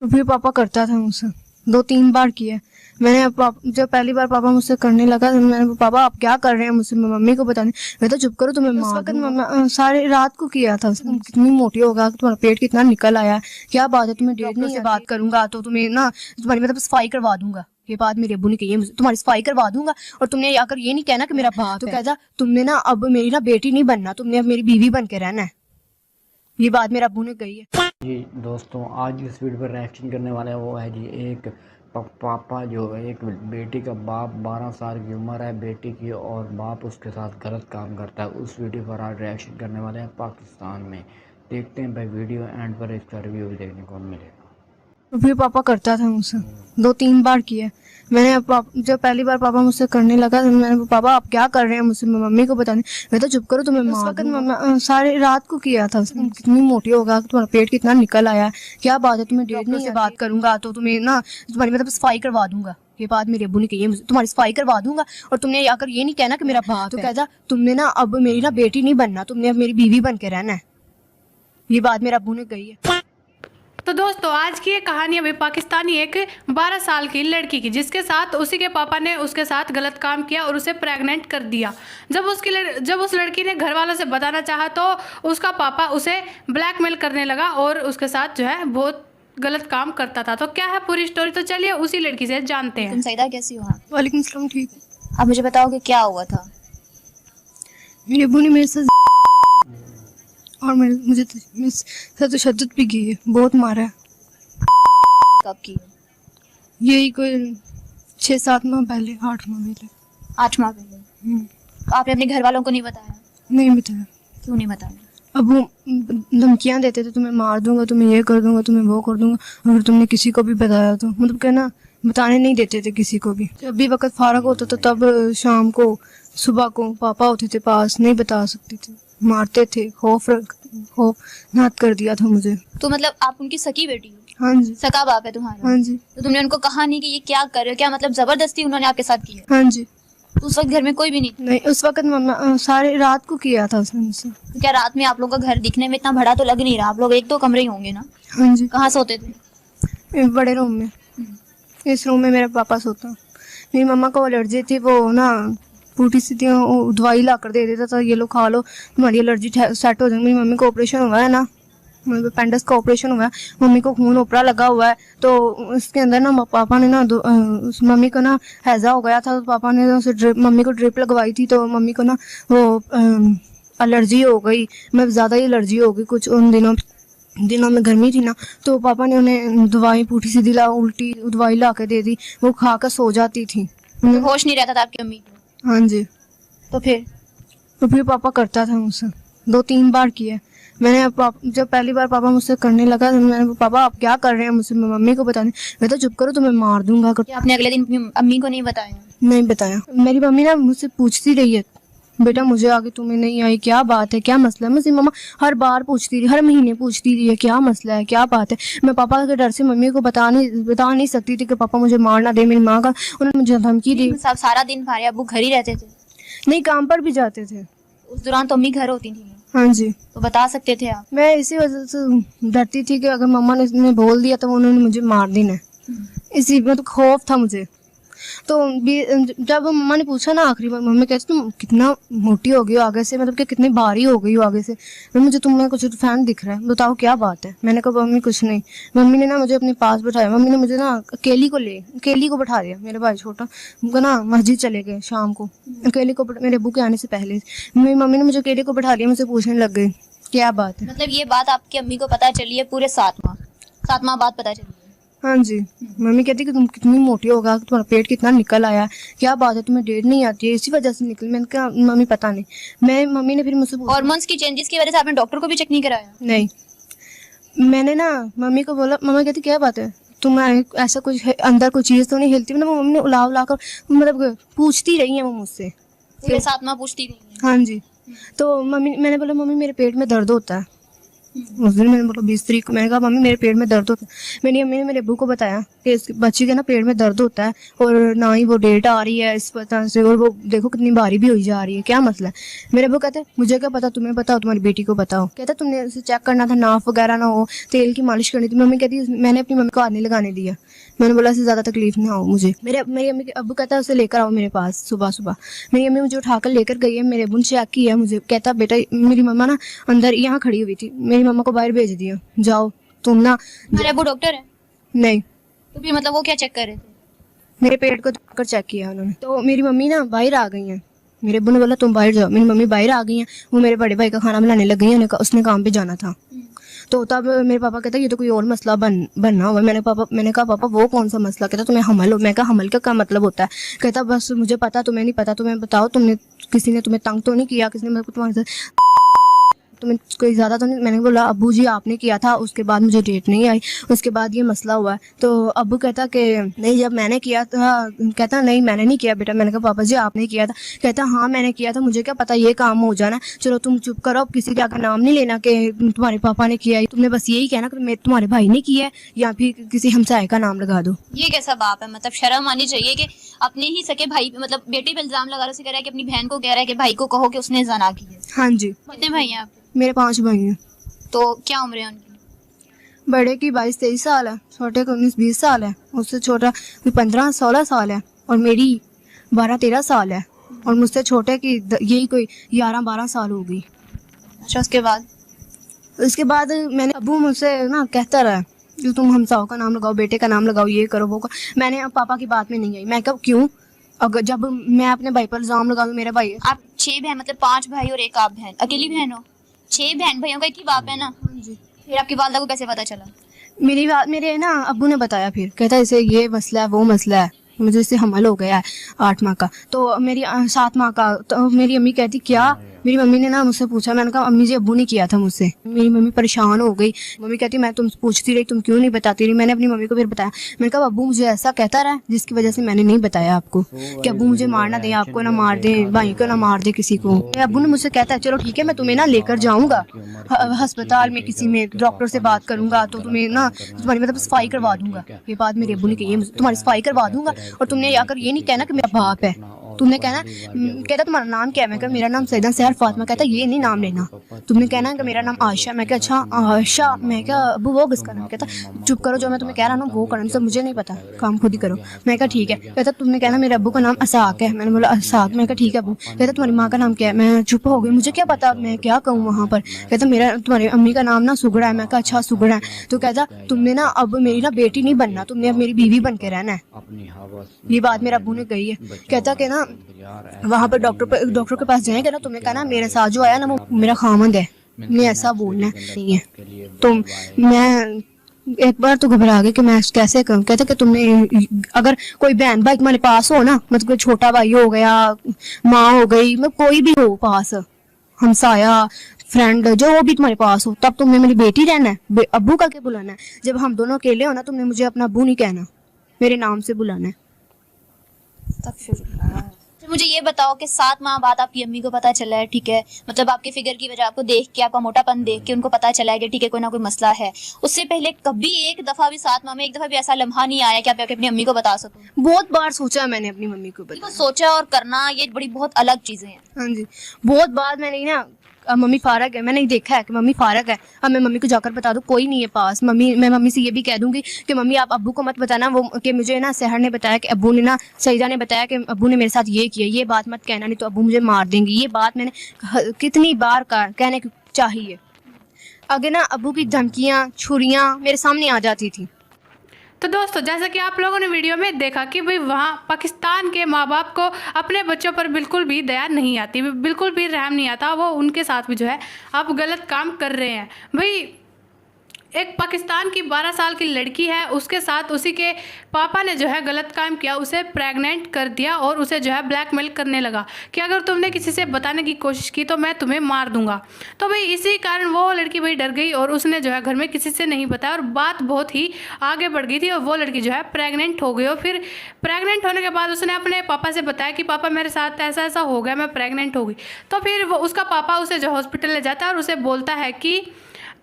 फिर पापा करता था मुझसे, 2-3 बार किया मैंने। जब पहली बार पापा मुझसे करने लगा तो मैंने, पापा आप क्या कर रहे हैं मुझसे, मम्मी को बताने। मैं तो चुप करो, तुम्हें उस वक्त मम्मा सारी रात को किया था। कितनी मोटी होगा, तुम्हारा पेट कितना निकल आया, क्या बात है, तुम्हें डेट नहीं से बात करूंगा तो तुम्हें ना तुम्हारी मतलब सफाई करवा दूंगा। ये बात मेरे अब्बू ने कही है मुझे, तुम्हारी सफाई करवा दूंगा। और तुमने आकर ये नहीं कहना कि मेरा बाप तो कहता तुमने ना अब मेरी ना बेटी नहीं बनना, तुमने अब मेरी बीवी बन के रहना है। ये बात मेरे अब्बू ने कही है। जी दोस्तों, आज इस वीडियो पर रिएक्शन करने वाले हैं वो है जी एक पापा जो है, एक बेटी का बाप, 12 साल की उम्र है बेटी की और बाप उसके साथ गलत काम करता है। उस वीडियो पर आज रिएक्शन करने वाले हैं पाकिस्तान में। देखते हैं भाई, वीडियो एंड पर इसका रिव्यू भी देखने को मिलेगा। फिर पापा करता था मुझसे, 2-3 बार किया मैंने। जब पहली बार पापा मुझसे करने लगा तो मैंने, पापा आप क्या कर रहे हैं मुझसे, मम्मी को बताने। मैं तो चुप करो, तुम्हें उस वक्त मम्मा सारी रात को किया था। कितनी मोटी होगा, तुम्हारा पेट कितना निकल आया, क्या बात है, तुम्हें डेट नहीं से बात करूंगा तो तुम्हें ना तुम्हारी मतलब सफाई करवा दूंगा। ये बात मेरे अब्बू ने कही है मुझे, तुम्हारी सफाई करवा दूंगा। और तुमने आकर ये नहीं कहना कि मेरा बाप तो कहता तुमने ना अब मेरी ना बेटी नहीं बनना, तुमने अब मेरी बीवी बन के रहना है। ये बात मेरे अब्बू ने कही है। तो दोस्तों, आज की ये कहानी अभी पाकिस्तानी एक 12 साल की लड़की की, जिसके साथ उसी के पापा ने उसके साथ गलत काम किया और उसे प्रेग्नेंट कर दिया। जब उस लड़की ने घर वालों से बताना चाहा तो उसका पापा उसे ब्लैकमेल करने लगा और उसके साथ जो है बहुत गलत काम करता था। तो क्या है पूरी स्टोरी, तो चलिए उसी लड़की से जानते हैं। तुम सईदा कैसी हो? वालेकुम सलाम, ठीक है। आप मुझे बताओ कि क्या हुआ था? मेरे अब्बू ने मेरे साथ और मुझे तशद्दुद भी की है, बहुत मारा है। कब की? यही कोई 6-7 माह पहले, 8 माह पहले। 8 माह पहले? आपने अपने घर वालों को नहीं बताया? नहीं बताया। क्यों नहीं बताया? अब वो धमकियां देते थे, तुम्हें मार दूंगा, तुम्हें ये कर दूंगा, तुम्हें वो कर दूंगा। अगर तुमने किसी को भी बताया तो मतलब कहना, बताने नहीं देते थे किसी को भी। जब भी वक्त फारग होता था तब शाम को सुबह को पापा होते थे पास, नहीं बता सकते थे, मारते थे। खौफनाक कर दिया था मुझे। तो मतलब आप उनकी सकी बेटी हो? हाँ जी। सका बाप है तुम्हारा? हाँ जी। तो तुमने उनको कहा नहीं कि ये क्या कर रहे हो? क्या मतलब जबरदस्ती उन्होंने आपके साथ की है? हाँ जी। तो उस वक्त घर में कोई भी नहीं? नहीं, उस वक्त मम्मा सारी रात को किया था उसने मुझसे। तो क्या रात में आप लोगों का घर दिखने में इतना बड़ा तो लग नहीं रहा? आप लोग 1-2 कमरे ही होंगे ना? हाँ जी। कहाँ सोते थे? एक बड़े रूम में। इस रूम में मेरा पापा सोता। मेरी मम्मा को एलर्जी थी, वो ना पूटी सी थी, दवाई ला कर दे देता था, ये लो खा लो, तुम्हारी एलर्जी सेट हो जाएगी। मेरी मम्मी को ऑपरेशन हुआ है ना, अपेंडिक्स का ऑपरेशन हुआ है, मम्मी को खून ओपरा लगा हुआ है। तो उसके अंदर ना पापा ने ना उस मम्मी को ना हैजा हो गया था, तो पापा ने उसे मम्मी को ड्रिप लगवाई थी, तो मम्मी को ना वो एलर्जी हो गई। मैं ज़्यादा ही एलर्जी हो गई कुछ उन दिनों में गर्मी थी ना, तो पापा ने उन्हें दवाई पूठी सीधी उल्टी दवाई ला के दे दी, वो खा कर सो जाती थी। तो होश नहीं रहता था आपकी अम्मी को? हाँ जी। तो फिर पापा करता था मुझसे, 2-3 बार किया मैंने। जब पहली बार पापा मुझसे करने लगा तो मैंने, पापा आप क्या कर रहे हैं मुझसे, मम्मी को बताने। मैं तो चुप करो, तुम्हें मार दूंगा। आपने अगले दिन अम्मी को नहीं बताया? नहीं बताया। मेरी मम्मी ना मुझसे पूछती रही है, बेटा मुझे आगे तुम्हें नहीं आई, क्या बात है, क्या मसला है। मुझसे मम्मा हर बार पूछती रही, हर महीने पूछती रही है, क्या मसला है, क्या बात है। मैं पापा के डर से मम्मी को बता नहीं सकती थी कि पापा मुझे मार ना दे। मेरी माँ का उन्होंने मुझे धमकी दी। सारा दिन हमारे अब्बू घर ही रहते थे? नहीं, काम पर भी जाते थे। उस दौरान तो अम्मी घर होती थी? हाँ जी। तो बता सकते थे आप? मैं इसी वजह से डरती थी कि अगर मम्मा ने बोल दिया तो उन्होंने मुझे मार देना है, इसी में तो खौफ था मुझे। तो जब मम्मा ने पूछा ना आखिरी बार, मम्मी कहती तुम कितना मोटी हो गई हो आगे से, मतलब कि कितनी भारी हो गई हो आगे से, मुझे तुम्हें कुछ फैन दिख रहा है, बताओ क्या बात है। मैंने कहा मम्मी कुछ नहीं। मम्मी ने ना मुझे अपने पास बैठाया, मम्मी ने मुझे ना केली को बैठा दिया, मेरे भाई छोटा, उनको ना मस्जिद चले गए शाम को, केली को मेरे अब्बू के आने से पहले मेरी मम्मी ने मुझे केली को बैठा दिया, मुझसे पूछने लग गई क्या बात है। मतलब ये बात आपकी अम्मी को पता चली है पूरे 7 माह बाद पता चली है? हाँ जी। मम्मी कहती कि तुम कितनी मोटी होगा, तुम्हारा पेट कितना निकल आया, क्या बात है, तुम्हें डेट नहीं आती है, इसी वजह से निकल। मैंने कहा मम्मी पता नहीं। मम्मी ने फिर मुझसे हार्मोन्स की चेंजेस की वजह से आपने डॉक्टर को भी चेक नहीं कराया? नहीं। मैंने ना मम्मी को बोला, मम्मा कहती क्या बात है, तुम ऐसा कुछ अंदर कोई चीज़ तो नहीं हिलती। मतलब मम्मी ने उला कर मतलब पूछती रही है वो मुझसे, पूरे 7 माह पूछती रही है? हाँ जी। तो मैंने बोला मम्मी मेरे पेट में दर्द होता है, उस दिन मैंने बोला 20 तारीख को, मैंने कहा मम्मी मेरे पेट में दर्द होता है। मेरी अम्मी ने मेरे अब्बू को बताया कि इस बच्ची के ना पेट में दर्द होता है और ना ही वो डेट आ रही है इस पता से, और वो देखो कितनी भारी भी हुई जा रही है, क्या मसला है। मेरे अब्बू कहते मुझे क्या पता, तुम्हें बताओ, तुम्हारी बेटी को बताओ। कहता तुमने उसे चेक करना था, नाफ वगैरह ना हो, तेल की मालिश करनी थी। मम्मी कहती मैंने अपनी मम्मी को हाथ नहीं लगाने दिया, मैंने बोला इससे ज़्यादा तकलीफ ना हो मुझे। मेरी अम्मी अब्बू कहता है उसे लेकर आओ मेरे पास सुबह सुबह। मेरी अम्मी मुझे उठाकर लेकर गई है, मेरे अब्बू ने चेक किया मुझे, कहता बेटा मेरी मम्मा ना अंदर यहाँ खड़ी हुई थी, मेरी मम्मा को बाहर भेज दिया, जाओ तुम ना। मेरे अब्बू डॉक्टर है? नहीं, तो फिर मतलब वो क्या चेक कर रहे थे? मेरे पेट को कर चेक किया उन्होंने। तो मेरी मम्मी ना बाहर आ गई हैं, मेरे अब्बू ने बोला तुम बाहर जाओ, मेरी मम्मी बाहर आ गई हैं, वो मेरे बड़े भाई का खाना बनाने लग गई हैं, उसने काम पे जाना था। तो तब मेरे पापा कहता ये तो कोई और मसला बनना हुआ। मैंने कहा पापा वो कौन सा मसला? कहता तुम्हें हमल हो। मैं कहा हमल का क्या मतलब होता है? कहता बस मुझे पता, तुम्हें नहीं पता, तुम्हें बताओ, किसी ने तुम्हें तंग तो नहीं किया, किसी ने तुम्हारे साथ तुम्हें कोई ज़्यादा तो नहीं? मैंने बोला अब्बू जी आपने किया था, उसके बाद मुझे डेट नहीं आई, उसके बाद ये मसला हुआ है। तो अब्बू कहता कि नहीं जब मैंने किया था, कहता नहीं मैंने नहीं किया बेटा। मैंने कहा पापा जी आपने किया था। कहता हाँ मैंने किया था, मुझे क्या पता ये काम हो जाना, चलो तुम चुप करो, अब किसी का नाम नहीं लेना कि तुम्हारे पापा ने किया है, तुमने बस यही कहना कि तुम्हारे भाई ने किया है या फिर किसी हमसाये का नाम लगा दो। ये कैसा बाप है? मतलब शर्म आनी चाहिए कि अपने ही सके भाई मतलब बेटे पे इल्जाम लगा रहा है, कह रहा है कि अपनी बहन को कह रहा है कि भाई को कहो कि उसने ज़ना की है। हाँ जी। कितने भाई हैं आपके? मेरे 5 भाई हैं। तो क्या उम्र है उनकी? बड़े की 22-23 साल है, छोटे को 19-20 साल है, उससे छोटा 15-16 साल है, और मेरी 12-13 साल है, और मुझसे छोटे की यही कोई 11-12 साल हो गई। अच्छा उसके बाद मैंने अब्बू मुझसे ना कहता रहा जो तुम हमसाओं का नाम लगाओ, बेटे का नाम लगाओ, ये करो वो करो। मैंने अब पापा की बात में नहीं आई। मैं कब क्यों, अगर जब मैं अपने भाई पर इल्जाम लगा दूं, मेरा भाई। आप 6 बहन मतलब 5 भाई और एक आप बहन, अकेली बहन हो? 6 बहन भाइयों का एक ही बाप है ना? फिर आपकी वालदा को कैसे पता चला? मेरे ना अब्बू ने बताया, फिर कहता इसे ये मसला है वो मसला है, मुझे इससे हमल हो गया है 8 माह का, तो मेरी 7 माह का। तो मेरी अम्मी कहती क्या? मेरी मम्मी ने ना मुझसे पूछा, मैंने कहा अम्मी जी अब्बू ने किया था मुझसे। मेरी मम्मी परेशान हो गई। मम्मी कहती मैं तुम पूछती रही, तुम क्यों नहीं बताती रही? मैंने अपनी मम्मी को फिर बताया, मैंने कहा अब्बू मुझे ऐसा कहता रहा जिसकी वजह से मैंने नहीं बताया आपको कि अब्बू मुझे मारना दे, आपको ना मार दे, भाई को ना मार दे, किसी को। अब्बू ने मुझसे कहता है चलो ठीक है मैं तुम्हें ना लेकर जाऊँगा अस्पताल में, किसी में डॉक्टर से बात करूंगा, तो तुम्हें ना तुम्हारी मतलब सफाई करवा दूंगा। ये बात मेरे अब्बू ने कही है, तुम्हारी सफाई करवा दूंगा, और तुमने अगर ये नहीं कहना कि मेरा बाप है, तुमने कहना कहता तुम्हारा नाम क्या है? मैं कहा मेरा नाम सैयदा सहर फातिमा। कहता ये नहीं नाम लेना, तुमने कहना कि मेरा नाम आयशा। मैं कहा अच्छा आयशा। मैं क्या अब्बू वो किसका नाम? कहता चुप करो, जो मैं तुम्हें कह रहा हूँ वो करना, तो मुझे नहीं पता, काम खुद ही करो। मैं कहा ठीक है। कहता तुमने कहना मेरे अब्बू का नाम असाक है। मैंने बोला असाक। मैं कहा ठीक है अब्बू। कहता तुम्हारी माँ का नाम क्या है? मैं चुप हो गई, मुझे क्या पता मैं क्या कहूँ वहाँ पर। कहता मेरा तुम्हारी अम्मी का नाम ना सुगड़ा है। मैं कहा अच्छा सुगड़ा है। तो कहता तुमने ना अब मेरी ना बेटी नहीं बनना, तुमने अब मेरी बीवी बन के रहना है। ये बात मेरे अब्बू ने कही है। कहता कि ना वहाँ पर डॉक्टर के पास जाएंगे ना, तुम्हें कहना मेरे साथ जो आया ना वो मेरा खामंद है, मैं ऐसा बोलना नहीं है। तो मैं एक बार तो घबरा गई कि मैं कैसे करूं। कहते कि तुमने अगर कोई बहन भाई तुम्हारे पास हो ना, मतलब कोई छोटा भाई हो गया, माँ हो गई, मतलब कोई भी हो पास, हमसाया फ्रेंड जो वो भी तुम्हारे पास हो, तब तुमने मेरी बेटी रहना है, अब्बू का क्या बुलाना है? जब हम दोनों अकेले हो ना, तुमने मुझे अपना अब्बू नहीं कहना, मेरे नाम से बुलाना है। तो मुझे ये बताओ कि 7 माह बाद आपकी अम्मी को पता चला है, ठीक है, मतलब आपके फिगर की वजह, आपको देख के, आपका मोटापन देख के उनको पता चला है कि ठीक है कोई ना कोई मसला है। उससे पहले कभी एक दफा भी 7 माह में एक दफा भी ऐसा लम्हा नहीं आया कि आप अपनी अम्मी को बता सको? बहुत बार सोचा है मैंने अपनी मम्मी को तो सोचा और करना ये बड़ी बहुत अलग चीजें हैं। हाँ जी, बहुत बार मैंने ना अब मम्मी फारग है, मैंने देखा है कि मम्मी फारग है, अब मैं मम्मी को जाकर बता दूँ कोई नहीं है पास। मैं मम्मी से ये भी कह दूंगी कि मम्मी आप अब्बू को मत बताना वो कि मुझे ना सहर ने बताया कि अब्बू ने ना सईदा ने बताया कि अब्बू ने मेरे साथ ये किया, ये बात मत कहना नहीं तो अब्बू मुझे मार देंगे। ये बात मैंने कितनी बार कहने की चाहिए। आगे ना अब्बू की धमकियाँ छुरियाँ मेरे सामने आ जाती थी। तो दोस्तों जैसा कि आप लोगों ने वीडियो में देखा कि भाई वहाँ पाकिस्तान के माँ बाप को अपने बच्चों पर बिल्कुल भी दया नहीं आती, बिल्कुल भी रहम नहीं आता, वो उनके साथ भी जो है अब गलत काम कर रहे हैं। भाई एक पाकिस्तान की 12 साल की लड़की है, उसके साथ उसी के पापा ने जो है गलत काम किया, उसे प्रेग्नेंट कर दिया और उसे जो है ब्लैकमेल करने लगा कि अगर तुमने किसी से बताने की कोशिश की तो मैं तुम्हें मार दूंगा। तो भाई इसी कारण वो लड़की भाई डर गई और उसने जो है घर में किसी से नहीं बताया और बात बहुत ही आगे बढ़ गई थी और वो लड़की जो है प्रेग्नेंट हो गई। और फिर प्रेग्नेंट होने के बाद उसने अपने पापा से बताया कि पापा मेरे साथ ऐसा ऐसा हो गया, मैं प्रेग्नेंट हो गई। तो फिर वो उसका पापा उसे जो हॉस्पिटल ले जाता है और उसे बोलता है कि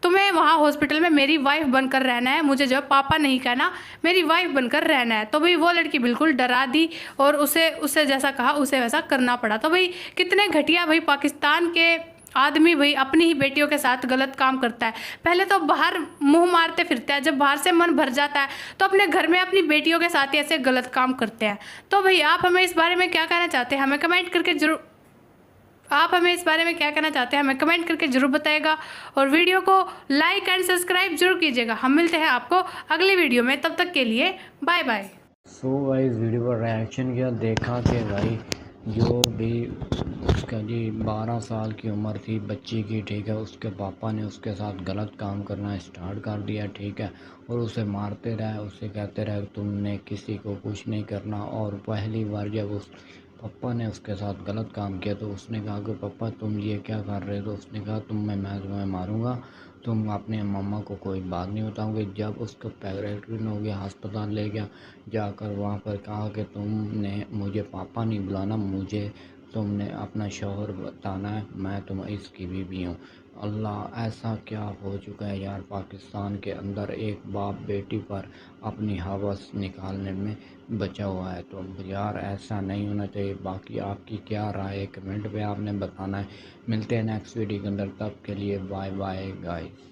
तुम्हें वहाँ हॉस्पिटल में मेरी वाइफ बनकर रहना है, मुझे जो है पापा नहीं कहना, मेरी वाइफ बनकर रहना है। तो भाई वो लड़की बिल्कुल डरा दी और उसे जैसा कहा उसे वैसा करना पड़ा। तो भाई कितने घटिया भाई पाकिस्तान के आदमी भाई अपनी ही बेटियों के साथ गलत काम करता है। पहले तो बाहर मुंह मारते फिरता है, जब बाहर से मन भर जाता है तो अपने घर में अपनी बेटियों के साथ ही ऐसे गलत काम करते हैं। तो भाई आप हमें इस बारे में क्या कहना चाहते हैं, हमें कमेंट करके जरूर जरूर बताइएगा और वीडियो को लाइक एंड सब्सक्राइब जरूर कीजिएगा। हम मिलते हैं आपको अगली वीडियो में, तब तक के लिए बाय बाय। सो भाई इस वीडियो पर रिएक्शन किया, देखा कि भाई जो भी उसका जी 12 साल की उम्र थी बच्ची की, ठीक है, उसके पापा ने उसके साथ गलत काम करना स्टार्ट कर दिया, ठीक है, और उसे मारते रहे, उसे कहते रहे तुमने किसी को कुछ नहीं करना। और पहली बार जब उस पापा ने उसके साथ गलत काम किया तो उसने कहा कि पापा तुम ये क्या कर रहे हो, तो उसने कहा मैं तुम्हें मारूंगा, तुम अपने मम्मा को कोई बात नहीं बताओगे। जब उसको प्रेगनेंट हो गया अस्पताल ले गया, जाकर वहाँ पर कहा कि तुमने मुझे पापा नहीं बुलाना, मुझे तुमने अपना शौहर बताना है, मैं तुम इसकी बीवी हूँ। अल्लाह, ऐसा क्या हो चुका है यार, पाकिस्तान के अंदर एक बाप बेटी पर अपनी हवस निकालने में बचा हुआ है। तो यार ऐसा नहीं होना चाहिए। बाकी आपकी क्या राय है कमेंट पे आपने बताना है। मिलते हैं नेक्स्ट वीडियो के अंदर, तब के लिए बाय बाय गाइस।